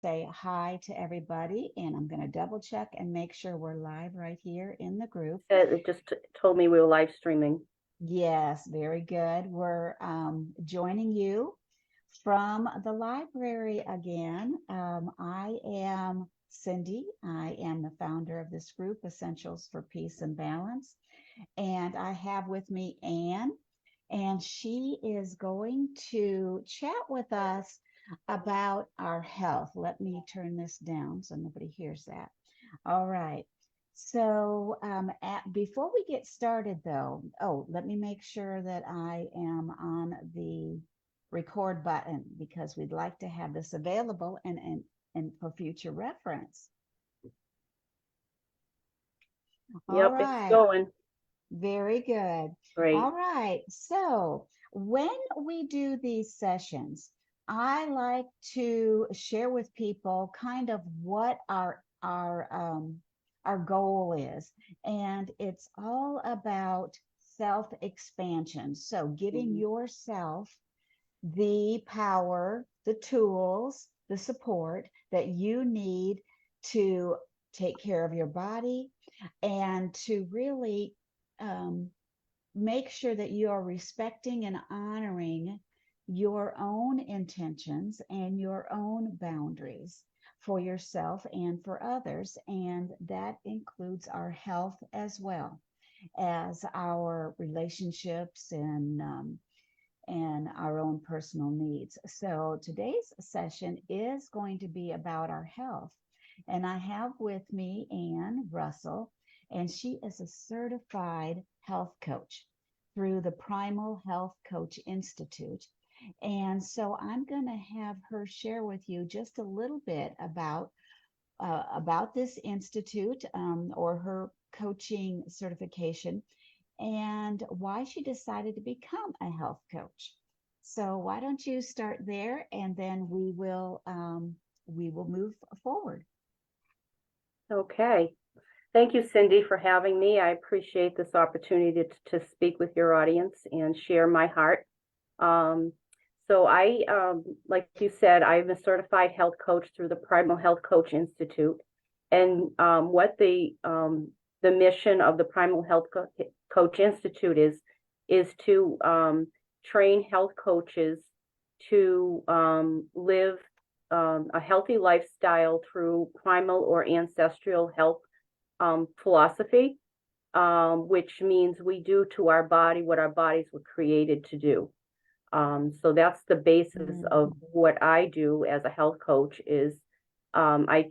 say hi to everybody, and I'm going to double check and make sure we're live right here in the group. It just told me we were live streaming. Yes, very good. We're joining you from the library again. I am Cindy. I am the founder of this group, Essentials for Peace and Balance. And I have with me Anne, and she is going to chat with us about our health. Let me turn this down so nobody hears that. All right. So before we get started, though, let me make sure that I am on the record button because we'd like to have this available and for future reference. Yep, All it's right. going. Very good. Great. All right. So when we do these sessions, I like to share with people kind of what our goal is, and it's all about self-expansion. So giving yourself the power, the tools, the support that you need to take care of your body and to really make sure that you are respecting and honoring your own intentions and your own boundaries for yourself and for others. And that includes our health as well as our relationships and our own personal needs. So today's session is going to be about our health. And I have with me Anne Russell, and she is a certified health coach through the Primal Health Coach Institute. And so I'm going to have her share with you just a little bit about this institute or her coaching certification and why she decided to become a health coach. So why don't you start there, and then we will move forward. Okay. Thank you, Cindy, for having me. I appreciate this opportunity to speak with your audience and share my heart. So like you said, I'm a certified health coach through the Primal Health Coach Institute. And what the mission of the Primal Health Coach Institute is to train health coaches to live a healthy lifestyle through primal or ancestral health philosophy, which means we do to our body what our bodies were created to do. So that's the basis of what I do as a health coach is I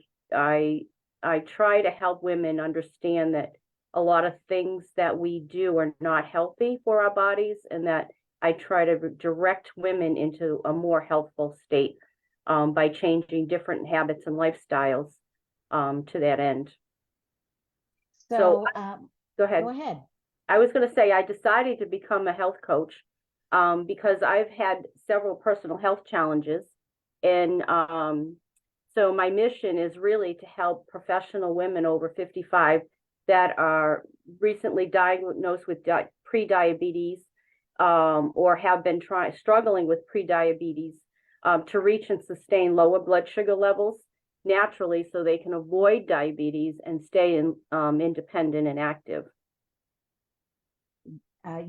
try to help women understand that a lot of things that we do are not healthy for our bodies, and that I try to direct women into a more healthful state by changing different habits and lifestyles to that end. So go ahead. Go ahead. I was going to say I decided to become a health coach because I've had several personal health challenges. And so my mission is really to help professional women over 55 that are recently diagnosed with pre-diabetes or have been struggling with pre-diabetes to reach and sustain lower blood sugar levels naturally so they can avoid diabetes and stay independent and active.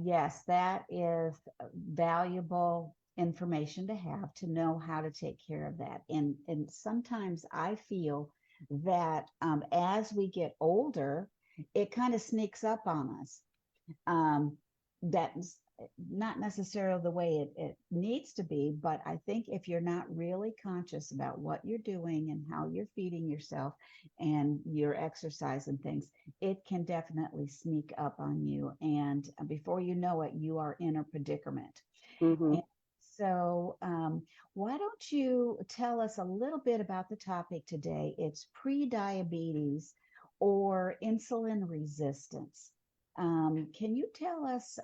Yes, that is valuable information to have, to know how to take care of that. And sometimes I feel that as we get older, it kind of sneaks up on us. That's not necessarily the way it needs to be, but I think if you're not really conscious about what you're doing and how you're feeding yourself and your exercise and things, it can definitely sneak up on you. And before you know it, you are in a predicament. And so why don't you tell us a little bit about the topic today? It's pre-diabetes or insulin resistance. Can you tell us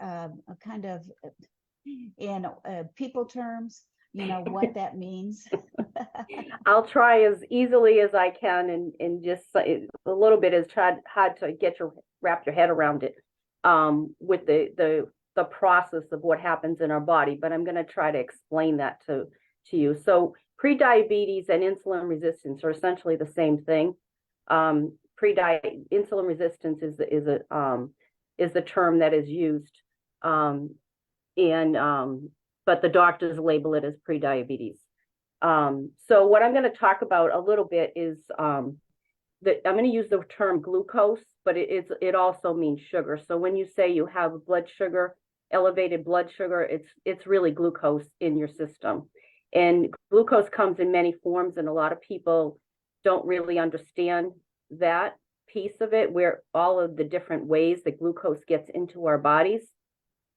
kind of in people terms, what that means? I'll try as easily as I can and just a little bit is hard to wrap your head around it with the process of what happens in our body, but I'm going to try to explain that to you. So Prediabetes and insulin resistance are essentially the same thing. Insulin resistance is the term that is used, but the doctors label it as prediabetes. So what I'm going to talk about a little bit is I'm going to use the term glucose, but it also means sugar. So when you say you have blood sugar, elevated blood sugar, it's really glucose in your system. And glucose comes in many forms, and a lot of people don't really understand that piece of it, where all of the different ways that glucose gets into our bodies.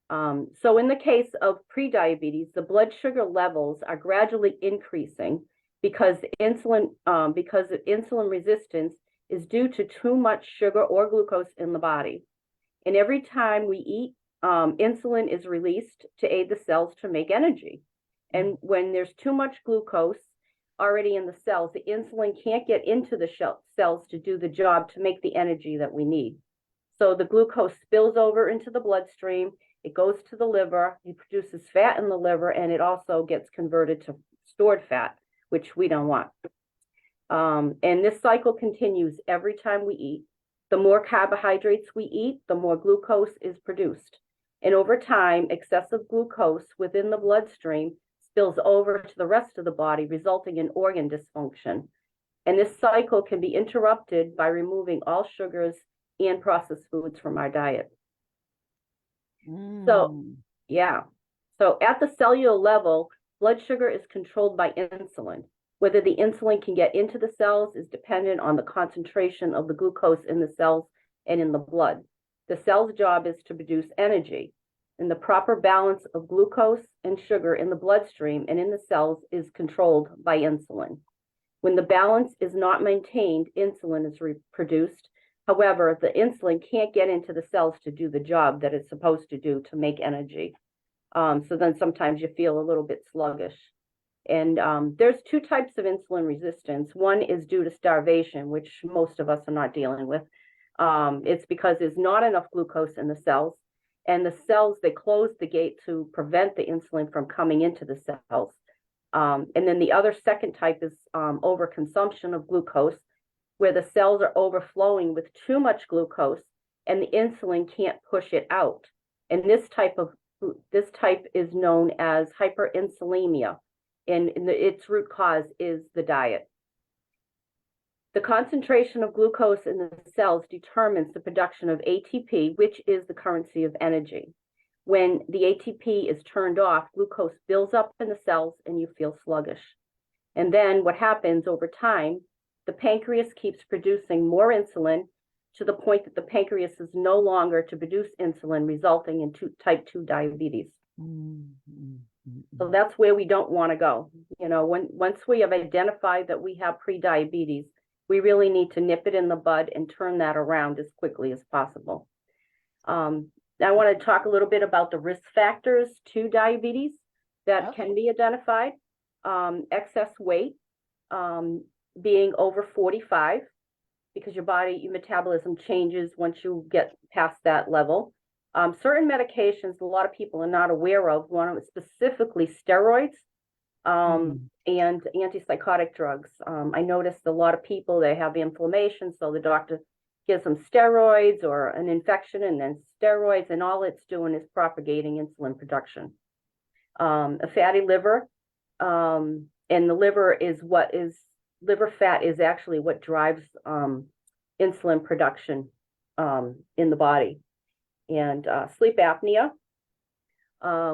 So in the case of prediabetes, the blood sugar levels are gradually increasing because insulin resistance is due to too much sugar or glucose in the body. And every time we eat, insulin is released to aid the cells to make energy. And when there's too much glucose already in the cells, the insulin can't get into the cells to do the job to make the energy that we need. So the glucose spills over into the bloodstream, it goes to the liver, it produces fat in the liver, and it also gets converted to stored fat, which we don't want. And this cycle continues every time we eat. The more carbohydrates we eat, the more glucose is produced. And over time, excessive glucose within the bloodstream spills over to the rest of the body, resulting in organ dysfunction. And this cycle can be interrupted by removing all sugars and processed foods from our diet. So, yeah. So at the cellular level, blood sugar is controlled by insulin. Whether the insulin can get into the cells is dependent on the concentration of the glucose in the cells and in the blood. The cell's job is to produce energy, and the proper balance of glucose and sugar in the bloodstream and in the cells is controlled by insulin. When the balance is not maintained, insulin is produced. However, the insulin can't get into the cells to do the job that it's supposed to do to make energy. So then sometimes you feel a little bit sluggish. And there's two types of insulin resistance. One is due to starvation, which most of us are not dealing with. It's because there's not enough glucose in the cells, and the cells, they close the gate to prevent the insulin from coming into the cells. And then the other second type is overconsumption of glucose, where the cells are overflowing with too much glucose and the insulin can't push it out. And this type is known as hyperinsulinemia, and its root cause is the diet. The concentration of glucose in the cells determines the production of ATP, which is the currency of energy. When the ATP is turned off, glucose builds up in the cells and you feel sluggish. And then what happens over time, the pancreas keeps producing more insulin to the point that the pancreas is no longer to produce insulin, resulting in type 2 diabetes. So that's where we don't want to go. You know, once we have identified that we have prediabetes, we really need to nip it in the bud and turn that around as quickly as possible. I want to talk a little bit about the risk factors to diabetes that can be identified. Excess weight, being over 45, because your metabolism changes once you get past that level. Certain medications a lot of people are not aware of, one of specifically steroids and antipsychotic drugs. I noticed a lot of people, they have inflammation, so the doctor gives them steroids or an infection and then steroids, and all it's doing is propagating insulin production. A fatty liver, and the liver fat is actually what drives insulin production in the body. And sleep apnea,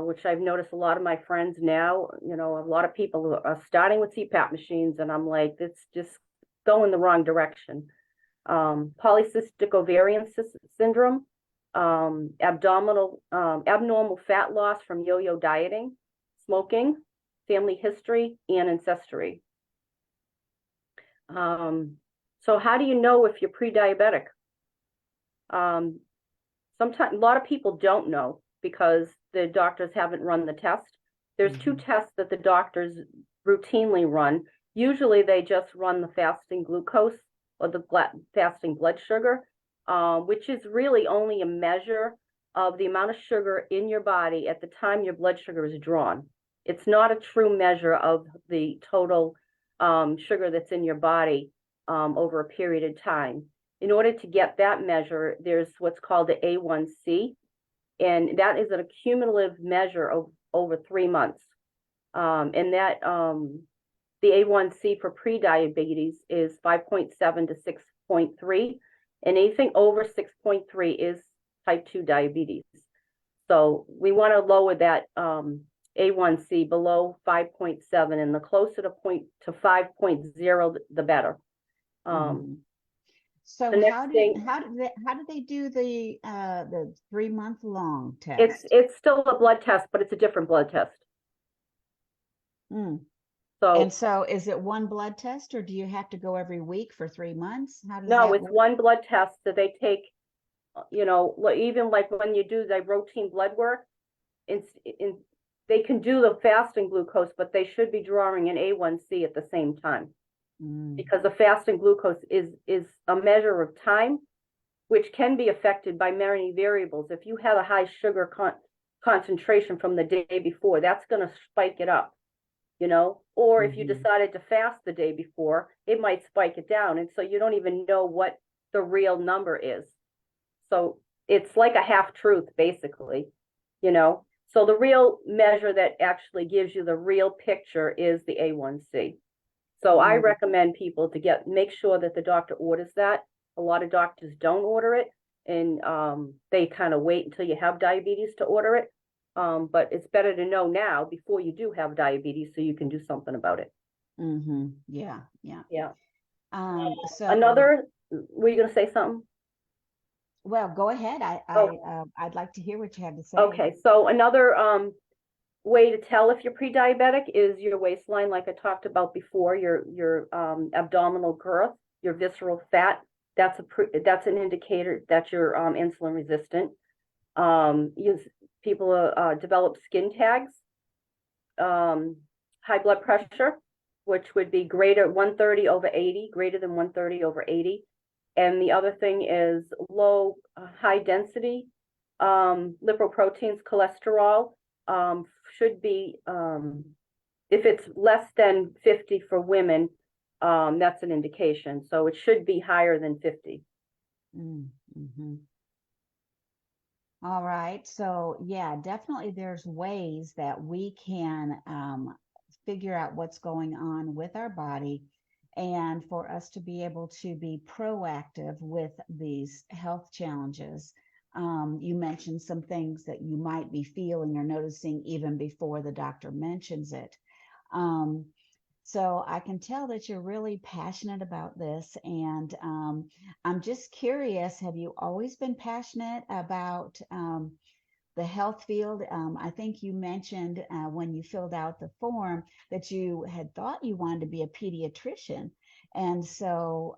which I've noticed a lot of my friends now, you know, a lot of people are starting with CPAP machines, and I'm like, it's just going the wrong direction. Polycystic ovarian syndrome, abnormal fat loss from yo-yo dieting, smoking, family history, and ancestry. So how do you know if you're pre-diabetic? Sometimes a lot of people don't know because the doctors haven't run the test. There's two tests that the doctors routinely run. Usually they just run the fasting glucose or the fasting blood sugar, which is really only a measure of the amount of sugar in your body at the time your blood sugar is drawn. It's not a true measure of the total sugar that's in your body over a period of time. In order to get that measure, there's what's called the A1C, and that is a cumulative measure of over 3 months. And that the A1C for pre-diabetes is 5.7 to 6.3, and anything over 6.3 is type 2 diabetes. So we want to lower that A1C below 5.7, and the closer to 5.0, the better. So the how did they do the 3-month long test? It's still a blood test, but it's a different blood test. So is it one blood test, or do you have to go every week for 3 months? How does No, that it's work? one blood test that they take, you know, even like when you do the routine blood work, they can do the fasting glucose, but they should be drawing an A1C at the same time. Because the fasting glucose is a measure of time, which can be affected by many variables. If you have a high sugar concentration from the day before, that's going to spike it up, you know, or if you decided to fast the day before, it might spike it down. And so you don't even know what the real number is. So it's like a half truth, basically, you know. So the real measure that actually gives you the real picture is the A1C. So I recommend people to make sure that the doctor orders that. A lot of doctors don't order it, and they kind of wait until you have diabetes to order it. But it's better to know now before you do have diabetes, so you can do something about it. Yeah. So were you going to say something? Well, go ahead. I'd like to hear what you have to say. Okay, so another way to tell if you're pre-diabetic is your waistline, like I talked about before, your abdominal girth, your visceral fat. That's an indicator that you're insulin resistant. People develop skin tags, high blood pressure, which would be 130 over 80, greater than 130 over 80. And the other thing is low, high density lipoproteins, cholesterol. Should be, if it's less than 50 for women, that's an indication. So it should be higher than 50. All right. So yeah, definitely there's ways that we can figure out what's going on with our body, and for us to be able to be proactive with these health challenges. You mentioned some things that you might be feeling or noticing even before the doctor mentions it. So I can tell that you're really passionate about this, and I'm just curious, have you always been passionate about the health field? I think you mentioned when you filled out the form that you had thought you wanted to be a pediatrician. And so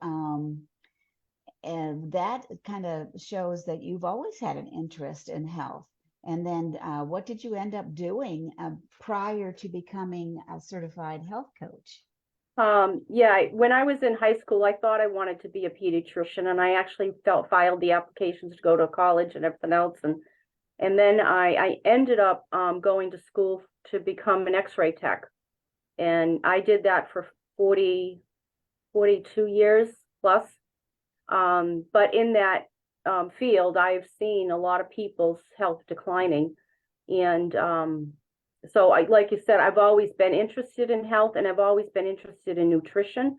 and that kind of shows that you've always had an interest in health. And then what did you end up doing prior to becoming a certified health coach? Yeah, when I was in high school, I thought I wanted to be a pediatrician, and I actually filed the applications to go to college and everything else. And then I ended up going to school to become an X-ray tech. And I did that for 42 years plus. But in that field, I've seen a lot of people's health declining. And so like you said, I've always been interested in health, and I've always been interested in nutrition.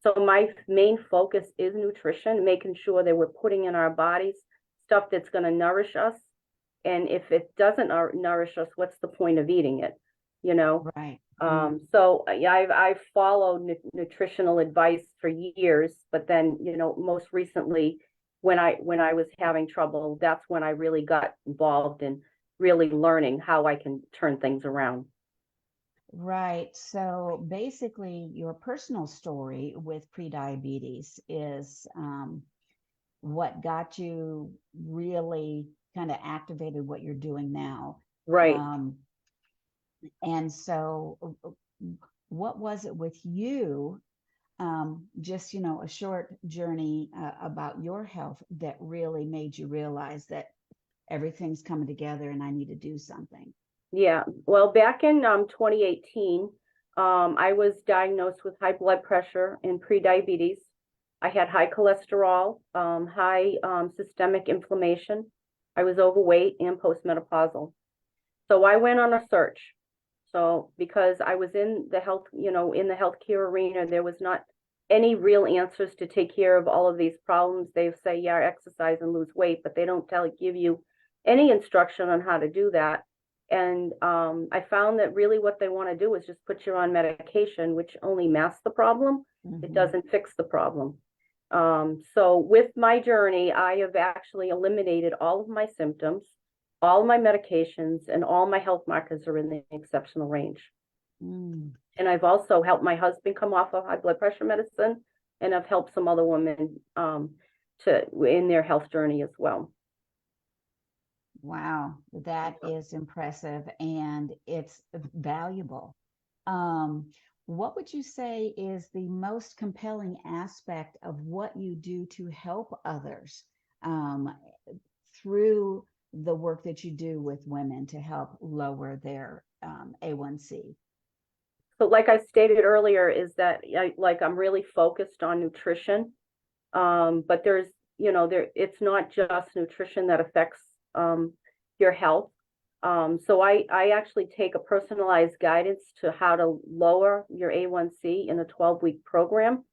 So my main focus is nutrition, making sure that we're putting in our bodies stuff that's going to nourish us. And if it doesn't nourish us, what's the point of eating it? You know? Right. So yeah, I've followed nutritional advice for years, but then, you know, most recently when I was having trouble, that's when I really got involved in really learning how I can turn things around. Right. So basically, your personal story with prediabetes is what got you really kind of activated what you're doing now. Right. And so what was it with you, just, you know, a short journey about your health that really made you realize that everything's coming together and I need to do something? Yeah. Well, back in 2018, I was diagnosed with high blood pressure and pre-diabetes. I had high cholesterol, high systemic inflammation. I was overweight and postmenopausal. So I went on a search. So because I was in the health, in the healthcare arena, there was not any real answers to take care of all of these problems. They say, yeah, exercise and lose weight, but they don't give you any instruction on how to do that. And I found that really what they want to do is just put you on medication, which only masks the problem. It doesn't fix the problem. So with my journey, I have actually eliminated all of my symptoms, all my medications, and all my health markers are in the exceptional range. And I've also helped my husband come off of high blood pressure medicine, and I've helped some other women in their health journey as well. Wow, that is impressive and it's valuable. What would you say is the most compelling aspect of what you do to help others through the work that you do with women to help lower their A1C? So like I stated earlier, is that I'm really focused on nutrition, but there's, it's not just nutrition that affects your health. So I actually take a personalized guidance to how to lower your A1C in a 12-week program,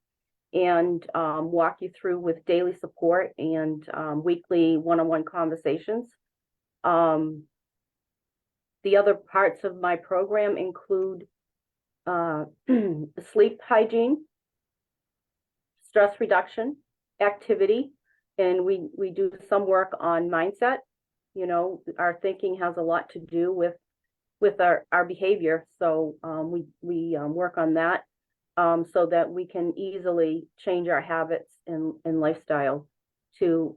and walk you through with daily support and weekly one-on-one conversations. The other parts of my program include sleep hygiene, stress reduction, activity, and we do some work on mindset. Our thinking has a lot to do with our behavior. So we work on that so that we can easily change our habits and lifestyle to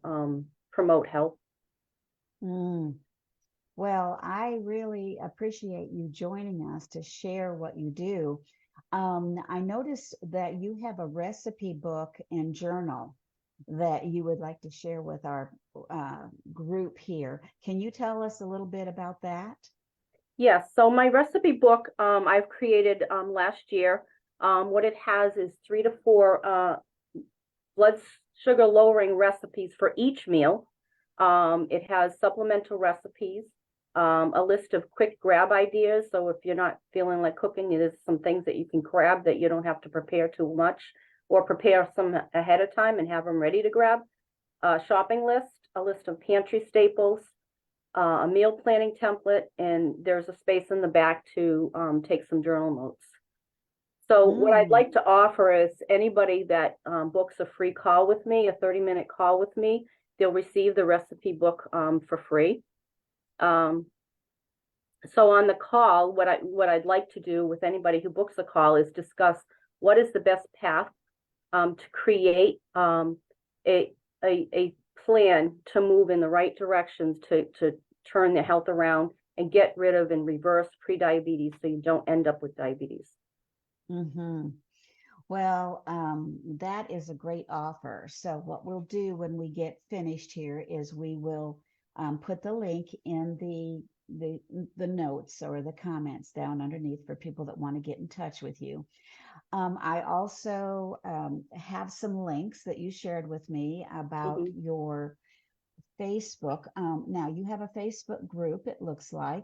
promote health. Well, I really appreciate you joining us to share what you do. I noticed that you have a recipe book and journal that you would like to share with our group here. Can you tell us a little bit about that? Yes, so my recipe book I've created last year. What it has is 3 to 4 blood sugar lowering recipes for each meal. It has supplemental recipes, a list of quick grab ideas. So if you're not feeling like cooking, there's some things that you can grab that you don't have to prepare too much, or prepare some ahead of time and have them ready to grab. A shopping list, a list of pantry staples, a meal planning template, and there's a space in the back to take some journal notes. So what I'd like to offer is anybody that books a free call with me, a 30-minute call with me, they'll receive the recipe book for free. So on the call, what I'd like to do with anybody who books a call is discuss what is the best path to create a plan to move in the right directions to turn their health around and get rid of and reverse pre-diabetes so you don't end up with diabetes. Well, that is a great offer. So what we'll do when we get finished here is we will put the link in the notes or the comments down underneath for people that want to get in touch with you. I also have some links that you shared with me about your Facebook. Now you have a Facebook group, it looks like,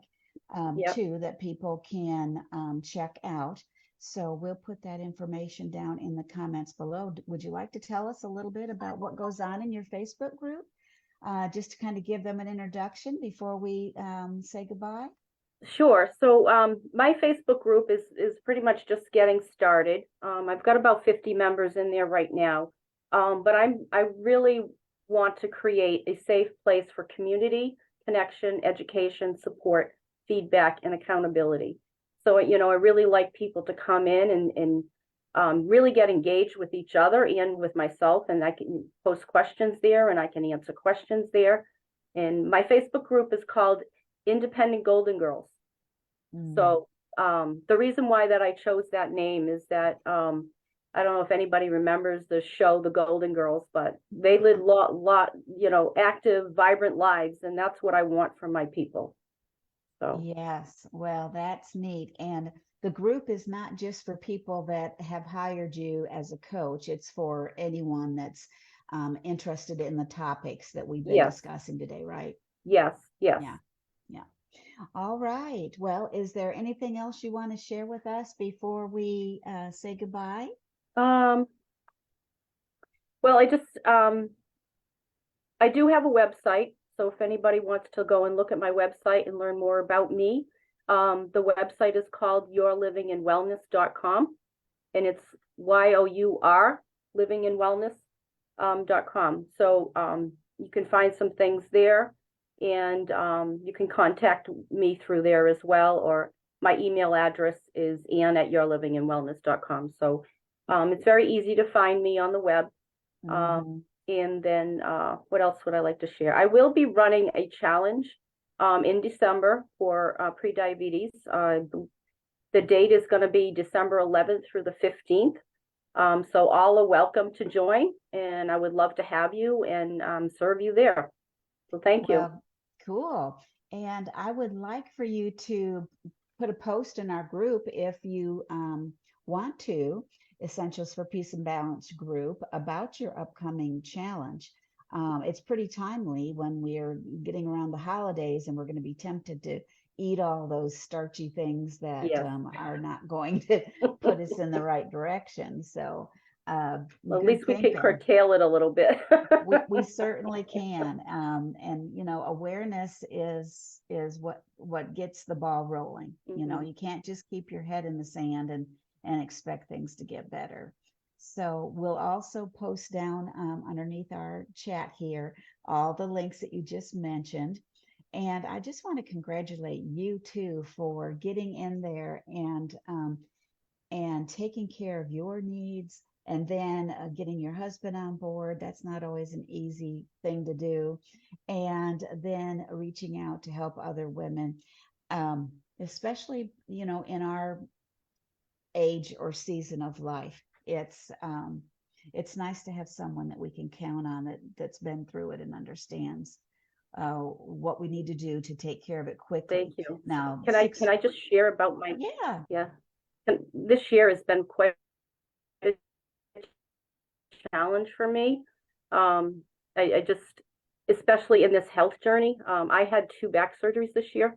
too, that people can check out. So we'll put that information down in the comments below. Would you like to tell us a little bit about what goes on in your Facebook group? Just to kind of give them an introduction before we say goodbye? Sure. So my Facebook group is pretty much just getting started. I've got about 50 members in there right now, but I really want to create a safe place for community, connection, education, support, feedback, and accountability. So, I really like people to come in and really get engaged with each other and with myself, and I can post questions there and I can answer questions there. And my Facebook group is called Independent Golden Girls. So the reason why that I chose that name is that I don't know if anybody remembers the show The Golden Girls, but they live active, vibrant lives, and that's what I want from my people. So Yes, well, that's neat. And the group is not just for people that have hired you as a coach, it's for anyone that's interested in the topics that we've been yes, discussing today, right? yes, yes. Yeah, yeah. All right. Well, is there anything else you want to share with us before we say goodbye? Um, well, I do have a website, so if anybody wants to go and look at my website and learn more about me, the website is called yourlivinginwellness.com, and it's YOUR livinginwellness.com. So you can find some things there, and you can contact me through there as well, or my email address is ann@yourlivinginwellness.com. So it's very easy to find me on the web. Mm-hmm. And then what else would I like to share? I will be running a challenge in December for pre-diabetes. The date is going to be December 11th through the 15th. So all are welcome to join, and I would love to have you and serve you there. So thank you. Well, cool. And I would like for you to put a post in our group if you want to, Essentials for Peace and Balance group, about your upcoming challenge. It's pretty timely when we're getting around the holidays and we're going to be tempted to eat all those starchy things that Yes. are not going to put us in the right direction. So Well, at good least we can thinking. curtail it a little bit. We certainly can. And you know, awareness is what gets the ball rolling. You know, Mhm. you can't just keep your head in the sand and expect things to get better. So we'll also post down underneath our chat here all the links that you just mentioned. And I just want to congratulate you too for getting in there and taking care of your needs, and then getting your husband on board. That's not always an easy thing to do. And then reaching out to help other women, especially, you know, in our age or season of life. It's nice to have someone that we can count on that's been through it and understands what we need to do to take care of it quickly. Thank you. Now, Can I just share about my, yeah. yeah. This year has been quite a challenge for me. I just, especially in this health journey, I had 2 back surgeries this year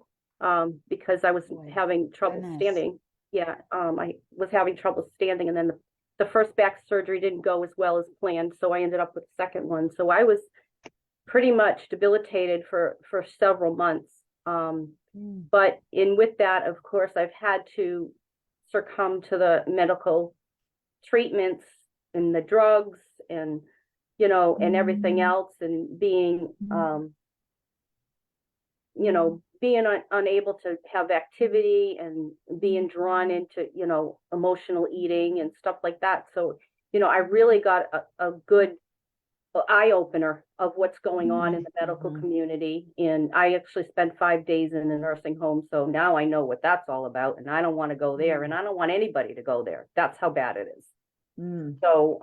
because I was Boy, having trouble goodness. standing. Yeah, I was having trouble standing, and then the first back surgery didn't go as well as planned, so I ended up with the second one. So I was pretty much debilitated for several months. But with that, of course, I've had to succumb to the medical treatments and the drugs and and everything else, and being being unable to have activity and being drawn into emotional eating and stuff like that. So I really got a good eye opener of what's going on in the medical community. And I actually spent 5 days in a nursing home, so now I know what that's all about, and I don't want to go there, and I don't want anybody to go there. That's how bad it is. So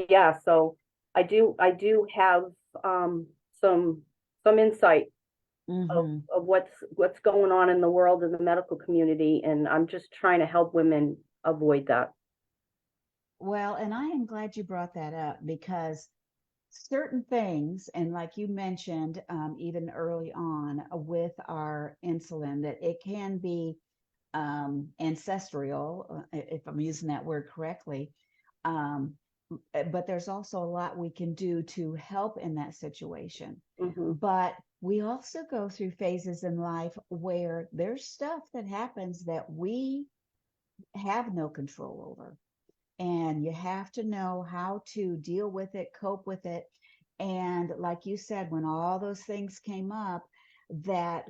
yeah, so I do have some insight of what's going on in the world in the medical community, and I'm just trying to help women avoid that. Well, and I am glad you brought that up, because certain things, and like you mentioned, even early on with our insulin, that it can be ancestral, if I'm using that word correctly. But there's also a lot we can do to help in that situation. But we also go through phases in life where there's stuff that happens that we have no control over. And you have to know how to deal with it, cope with it. And like you said, when all those things came up that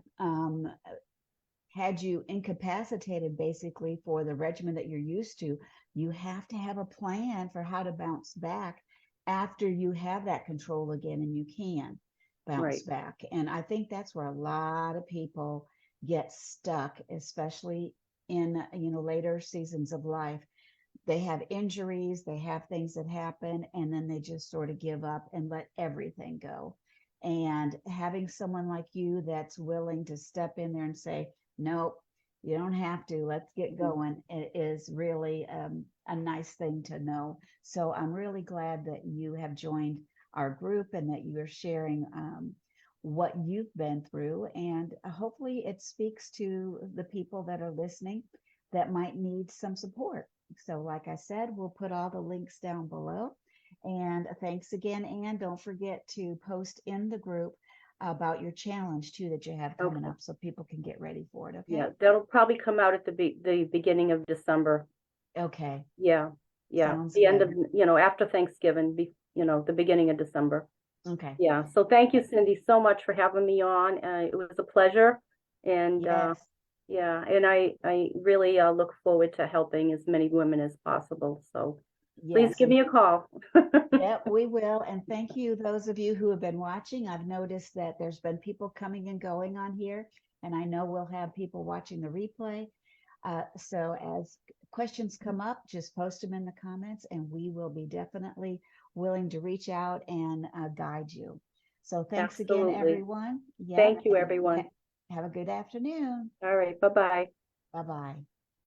had you incapacitated basically for the regimen that you're used to, you have to have a plan for how to bounce back after you have that control again and you can bounce back. And I think that's where a lot of people get stuck, especially in later seasons of life. They have injuries, they have things that happen, and then they just sort of give up and let everything go. And having someone like you that's willing to step in there and say, nope, you don't have to, let's get going, it is really a nice thing to know. So I'm really glad that you have joined our group and that you are sharing what you've been through. And hopefully it speaks to the people that are listening that might need some support. So like I said, we'll put all the links down below. And thanks again, Anne. Don't forget to post in the group about your challenge too that you have coming Okay. up so people can get ready for it. Okay. Yeah, that'll probably come out at the beginning of December. Okay. Yeah. Sounds The end of, good. after Thanksgiving, the beginning of December. Okay. Yeah. So thank you, Cindy, so much for having me on. It was a pleasure. And Yes. yeah, and I really look forward to helping as many women as possible. So please Yes. give me a call. Yep, we will. And thank you, those of you who have been watching. I've noticed that there's been people coming and going on here, and I know we'll have people watching the replay. So as questions come up, just post them in the comments, and we will be definitely willing to reach out and guide you. So thanks again, Absolutely. everyone. Yep, Thank you, and everyone. have a good afternoon. All right. Bye-bye. Bye-bye.